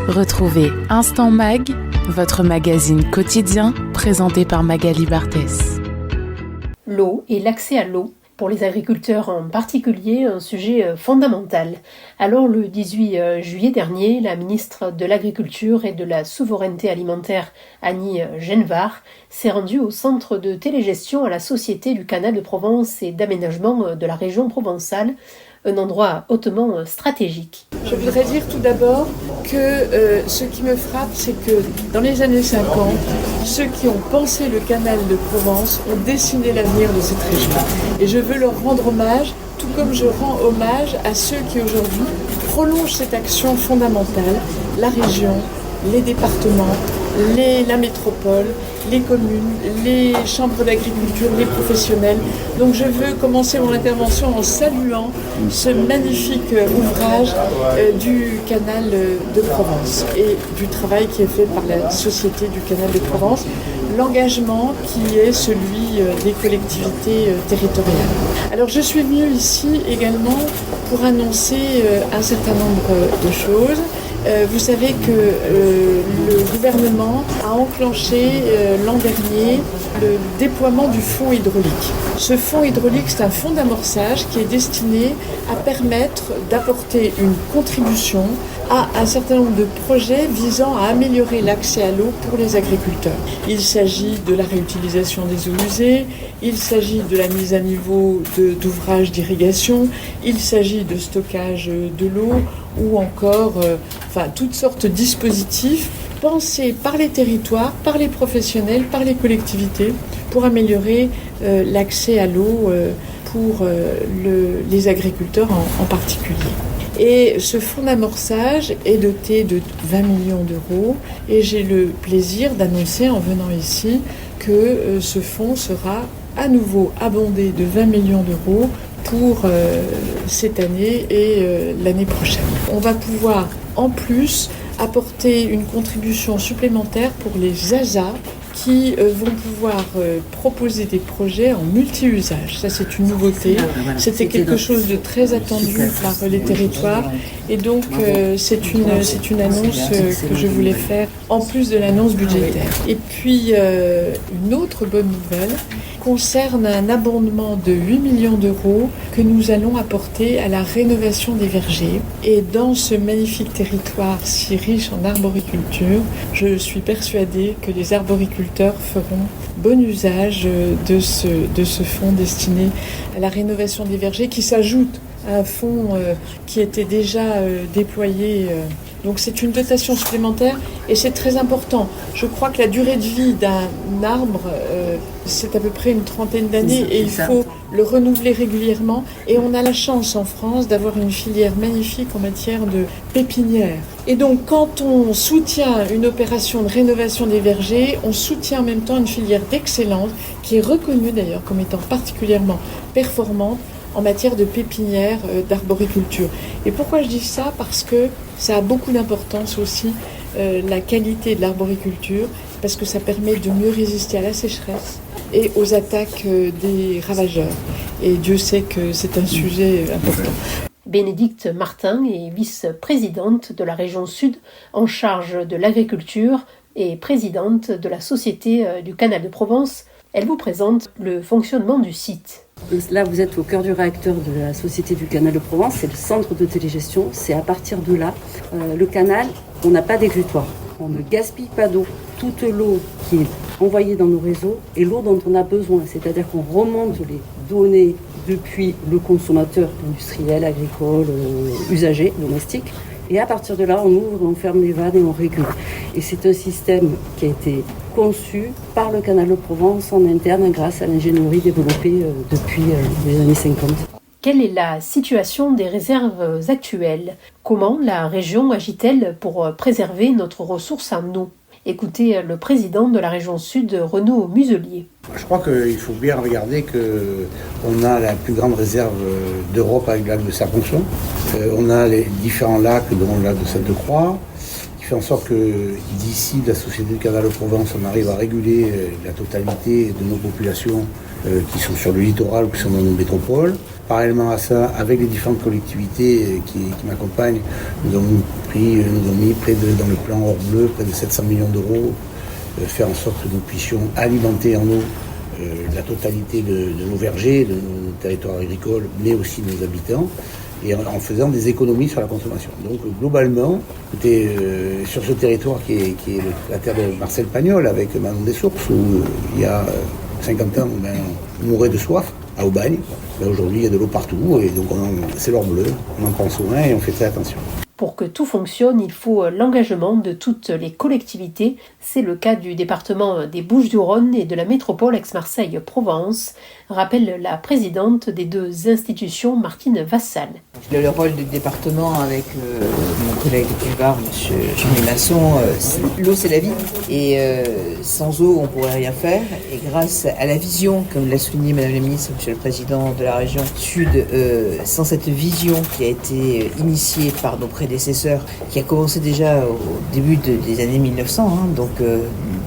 Retrouvez Instant Mag, votre magazine quotidien présenté par Magali Barthès. L'eau et l'accès à l'eau, pour les agriculteurs en particulier, un sujet fondamental. Alors le 18 juillet dernier, la ministre de l'Agriculture et de la Souveraineté Alimentaire, Annie Genevard, s'est rendue au centre de télégestion à la Société du Canal de Provence et d'aménagement de la région provençale, un endroit hautement stratégique. Je voudrais dire tout d'abord que ce qui me frappe, c'est que dans les années 50, ceux qui ont pensé le canal de Provence ont dessiné l'avenir de cette région. Et je veux leur rendre hommage, tout comme je rends hommage à ceux qui aujourd'hui prolongent cette action fondamentale, la région, les départements, la métropole, les communes, les chambres d'agriculture, les professionnels. Donc je veux commencer mon intervention en saluant ce magnifique ouvrage du canal de Provence et du travail qui est fait par la Société du canal de Provence, l'engagement qui est celui des collectivités territoriales. Alors je suis venue ici également pour annoncer un certain nombre de choses. Vous savez que le gouvernement a enclenché l'an dernier le déploiement du fonds hydraulique. Ce fonds hydraulique, c'est un fonds d'amorçage qui est destiné à permettre d'apporter une contribution à un certain nombre de projets visant à améliorer l'accès à l'eau pour les agriculteurs. Il s'agit de la réutilisation des eaux usées, il s'agit de la mise à niveau d'ouvrages d'irrigation, il s'agit de stockage de l'eau ou encore toutes sortes de dispositifs pensés par les territoires, par les professionnels, par les collectivités pour améliorer l'accès à l'eau pour les agriculteurs en particulier. Et ce fonds d'amorçage est doté de 20 millions d'euros et j'ai le plaisir d'annoncer en venant ici que ce fonds sera à nouveau abondé de 20 millions d'euros pour cette année et l'année prochaine. On va pouvoir en plus apporter une contribution supplémentaire pour les ASA qui vont pouvoir proposer des projets en multi-usage. Ça, c'est une nouveauté. C'était quelque chose de très attendu par les territoires. Et donc, c'est une annonce que je voulais faire en plus de l'annonce budgétaire. Et puis, une autre bonne nouvelle concerne un abondement de 8 millions d'euros que nous allons apporter à la rénovation des vergers. Et dans ce magnifique territoire si riche en arboriculture, je suis persuadée que les arboriculteurs feront bon usage de ce fonds destiné à la rénovation des vergers qui s'ajoute à un fonds qui était déjà déployé. Donc c'est une dotation supplémentaire et c'est très important. Je crois que la durée de vie d'un arbre, c'est à peu près une trentaine d'années et il faut le renouveler régulièrement. Et on a la chance en France d'avoir une filière magnifique en matière de pépinière. Et donc quand on soutient une opération de rénovation des vergers, on soutient en même temps une filière d'excellence qui est reconnue d'ailleurs comme étant particulièrement performante en matière de pépinière, d'arboriculture. Et pourquoi je dis ça ? Parce que ça a beaucoup d'importance aussi, la qualité de l'arboriculture, parce que ça permet de mieux résister à la sécheresse et aux attaques des ravageurs. Et Dieu sait que c'est un sujet important. Bénédicte Martin est vice-présidente de la région Sud en charge de l'agriculture et présidente de la Société du Canal de Provence. Elle vous présente le fonctionnement du site. Là, vous êtes au cœur du réacteur de la Société du Canal de Provence, c'est le centre de télégestion. C'est à partir de là, le canal, on n'a pas d'exutoire. On ne gaspille pas d'eau. Toute l'eau qui est envoyée dans nos réseaux est l'eau dont on a besoin. C'est-à-dire qu'on remonte les données depuis le consommateur industriel, agricole, usager, domestique. Et à partir de là, on ouvre, on ferme les vannes et on régule. Et c'est un système qui a été conçu par le Canal de Provence en interne grâce à l'ingénierie développée depuis les années 50. Quelle est la situation des réserves actuelles ? Comment la région agit-elle pour préserver notre ressource en eau ? Écoutez le président de la région Sud, Renaud Muselier. Je crois qu'il faut bien regarder qu'on a la plus grande réserve d'Europe avec le lac de Saponçon. On a les différents lacs, dont le lac de Sainte-Croix, qui fait en sorte que d'ici la Société du Canal de Provence, on arrive à réguler la totalité de nos populations qui sont sur le littoral ou qui sont dans nos métropoles. Parallèlement à ça, avec les différentes collectivités qui m'accompagnent, nous avons mis dans le plan hors bleu, près de 700 millions d'euros, faire en sorte que nous puissions alimenter en eau la totalité de nos vergers, de nos territoires agricoles, mais aussi de nos habitants, et en faisant des économies sur la consommation. Donc globalement, sur ce territoire qui est la terre de Marcel Pagnol, avec Manon des Sources, où il y a 50 ans, on mourait de soif, à Aubagne. Aujourd'hui, il y a de l'eau partout, et donc c'est l'or bleu, on en prend soin et on fait très attention. Pour que tout fonctionne, il faut l'engagement de toutes les collectivités. C'est le cas du département des Bouches-du-Rhône et de la métropole Aix-Marseille-Provence, rappelle la présidente des deux institutions, Martine Vassal. Le rôle du département avec mon collègue du Var, M. Jean-Louis Masson, l'eau c'est la vie et sans eau on ne pourrait rien faire. Et grâce à la vision, comme l'a souligné Madame la Ministre, M. le Président de la région Sud, sans cette vision qui a été initiée par nos prédécesseurs, qui a commencé déjà au début des années 1900, donc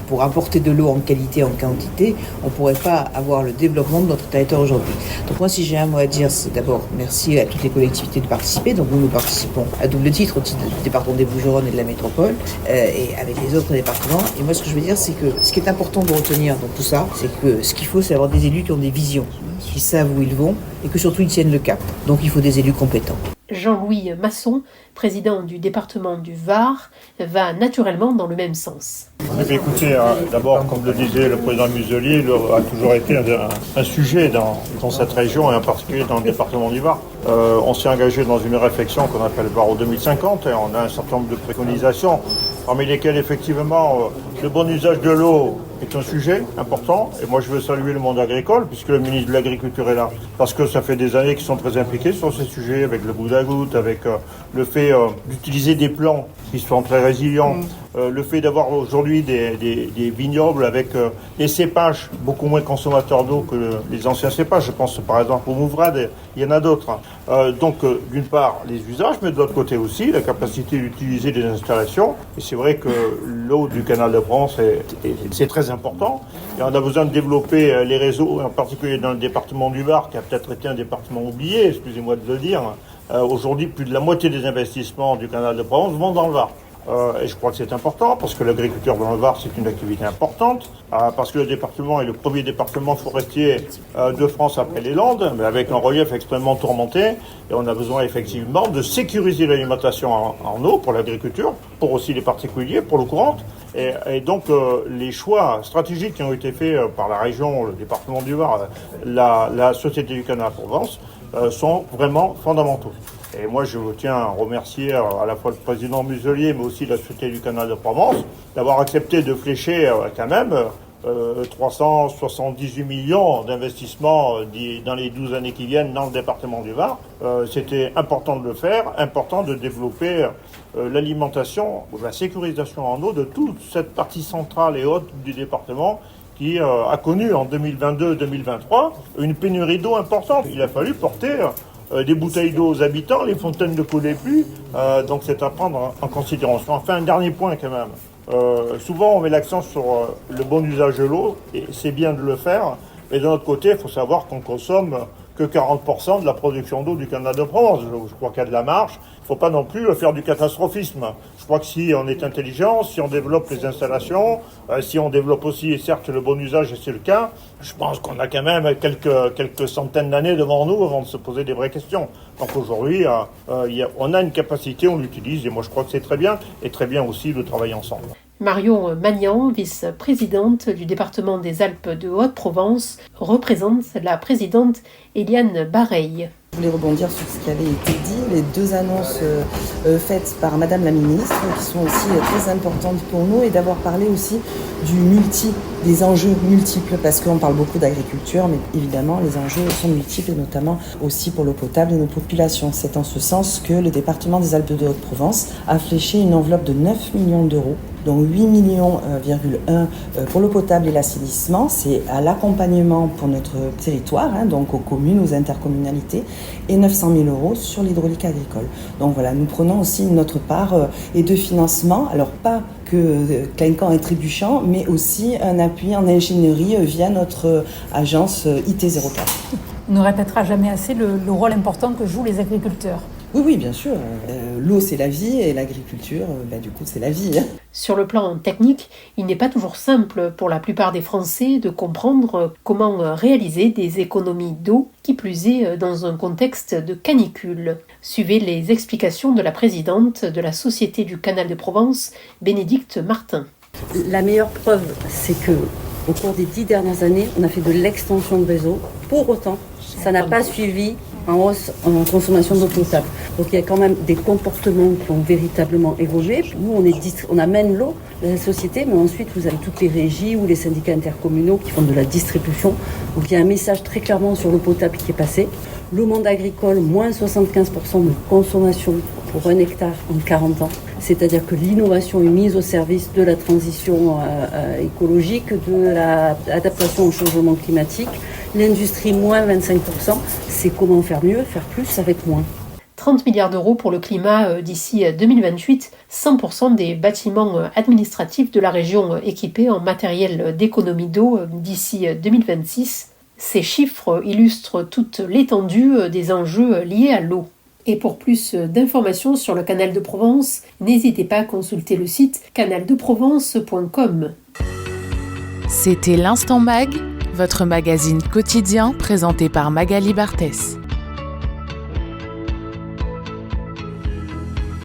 pour apporter de l'eau en qualité, en quantité, on ne pourrait pas avoir le développement de notre territoire aujourd'hui. Donc moi, si j'ai un mot à dire, c'est d'abord merci à toutes les collectivités de participer. Donc nous participons à double titre, au titre du département des Bouches-du-Rhône et de la métropole, et avec les autres départements. Et moi, ce que je veux dire, c'est que ce qui est important de retenir dans tout ça, c'est que ce qu'il faut, c'est avoir des élus qui ont des visions, qui savent où ils vont, et que surtout ils tiennent le cap. Donc il faut des élus compétents. Jean-Louis Masson, président du département du Var, va naturellement dans le même sens. Écoutez, d'abord, comme le disait le président Muselier, l'eau a toujours été un sujet dans cette région et en particulier dans le département du Var. On s'est engagé dans une réflexion qu'on appelle Var 2050 et on a un certain nombre de préconisations, parmi lesquelles effectivement le bon usage de l'eau est un sujet important. Et moi je veux saluer le monde agricole puisque le ministre de l'Agriculture est là. Parce que ça fait des années qu'ils sont très impliqués sur ces sujets, avec le goutte à goutte, avec le fait d'utiliser des plants qui sont très résilients, le fait d'avoir aujourd'hui des vignobles avec des cépages beaucoup moins consommateurs d'eau que les anciens cépages. Je pense par exemple aux mouvrades, il y en a d'autres. Donc d'une part les usages, mais de l'autre côté aussi la capacité d'utiliser des installations. Et c'est vrai que l'eau du canal de Provence c'est très important. Et on a besoin de développer les réseaux, en particulier dans le département du Var, qui a peut-être été un département oublié, excusez-moi de le dire. Aujourd'hui, plus de la moitié des investissements du canal de Provence vont dans le Var. Et je crois que c'est important parce que l'agriculture dans le Var, c'est une activité importante, parce que le département est le premier département forestier de France après les Landes, mais avec un relief extrêmement tourmenté. Et on a besoin effectivement de sécuriser l'alimentation en eau pour l'agriculture, pour aussi les particuliers, pour l'eau courante. Et donc les choix stratégiques qui ont été faits par la région, le département du Var, la Société du Canal Provence, sont vraiment fondamentaux. Et moi, je tiens à remercier à la fois le président Muselier, mais aussi la Société du Canal de Provence, d'avoir accepté de flécher quand même 378 millions d'investissements dans les 12 années qui viennent dans le département du Var. C'était important de le faire, important de développer l'alimentation, la sécurisation en eau de toute cette partie centrale et haute du département qui a connu en 2022-2023 une pénurie d'eau importante. Il a fallu porter des bouteilles d'eau aux habitants, les fontaines ne coulaient plus, donc c'est à prendre en considération. Enfin, un dernier point quand même. Souvent, on met l'accent sur le bon usage de l'eau, et c'est bien de le faire, mais d'un autre côté, il faut savoir qu'on consomme que 40% de la production d'eau du canal de Provence. Je crois qu'il y a de la marge. Il ne faut pas non plus faire du catastrophisme. Je crois que si on est intelligent, si on développe les installations, si on développe aussi, certes, le bon usage, et c'est le cas, je pense qu'on a quand même quelques centaines d'années devant nous avant de se poser des vraies questions. Donc aujourd'hui, on a une capacité, on l'utilise, et moi je crois que c'est très bien, et très bien aussi de travailler ensemble. Marion Magnan, vice-présidente du département des Alpes de Haute-Provence, représente la présidente Eliane Bareil. Je voulais rebondir sur ce qui avait été dit, les deux annonces faites par Madame la Ministre, qui sont aussi très importantes pour nous, et d'avoir parlé aussi des enjeux multiples, parce qu'on parle beaucoup d'agriculture, mais évidemment les enjeux sont multiples, et notamment aussi pour l'eau potable de nos populations. C'est en ce sens que le département des Alpes de Haute-Provence a fléché une enveloppe de 9 millions d'euros, dont 8,1 millions pour l'eau potable et l'assainissement. C'est à l'accompagnement pour notre territoire, donc aux communes, aux intercommunalités, et 900 000 euros sur l'hydraulique agricole. Donc voilà, nous prenons aussi notre part et de financement, alors pas que clinquant et trébuchant, mais aussi un appui en ingénierie via notre agence IT04. On ne répétera jamais assez le rôle important que jouent les agriculteurs. Oui, bien sûr. L'eau, c'est la vie et l'agriculture, du coup, c'est la vie. Sur le plan technique, il n'est pas toujours simple pour la plupart des Français de comprendre comment réaliser des économies d'eau, qui plus est dans un contexte de canicule. Suivez les explications de la présidente de la Société du Canal de Provence, Bénédicte Martin. La meilleure preuve, c'est que au cours des 10 dernières années, on a fait de l'extension de réseau. Pour autant, ça n'a pas suivi en hausse en consommation d'eau potable. Donc il y a quand même des comportements qui ont véritablement évolué. Nous, on amène l'eau à la société, mais ensuite vous avez toutes les régies ou les syndicats intercommunaux qui font de la distribution. Donc il y a un message très clairement sur l'eau potable qui est passé. Le monde agricole, moins 75% de consommation pour 1 hectare en 40 ans. C'est-à-dire que l'innovation est mise au service de la transition écologique, de l'adaptation au changement climatique. L'industrie, moins 25%. C'est comment faire mieux, faire plus avec moins. 30 milliards d'euros pour le climat d'ici 2028, 100% des bâtiments administratifs de la région équipés en matériel d'économie d'eau d'ici 2026. Ces chiffres illustrent toute l'étendue des enjeux liés à l'eau. Et pour plus d'informations sur le Canal de Provence, n'hésitez pas à consulter le site canaldeprovence.com. C'était l'Instant Mag, votre magazine quotidien présenté par Magali Barthès.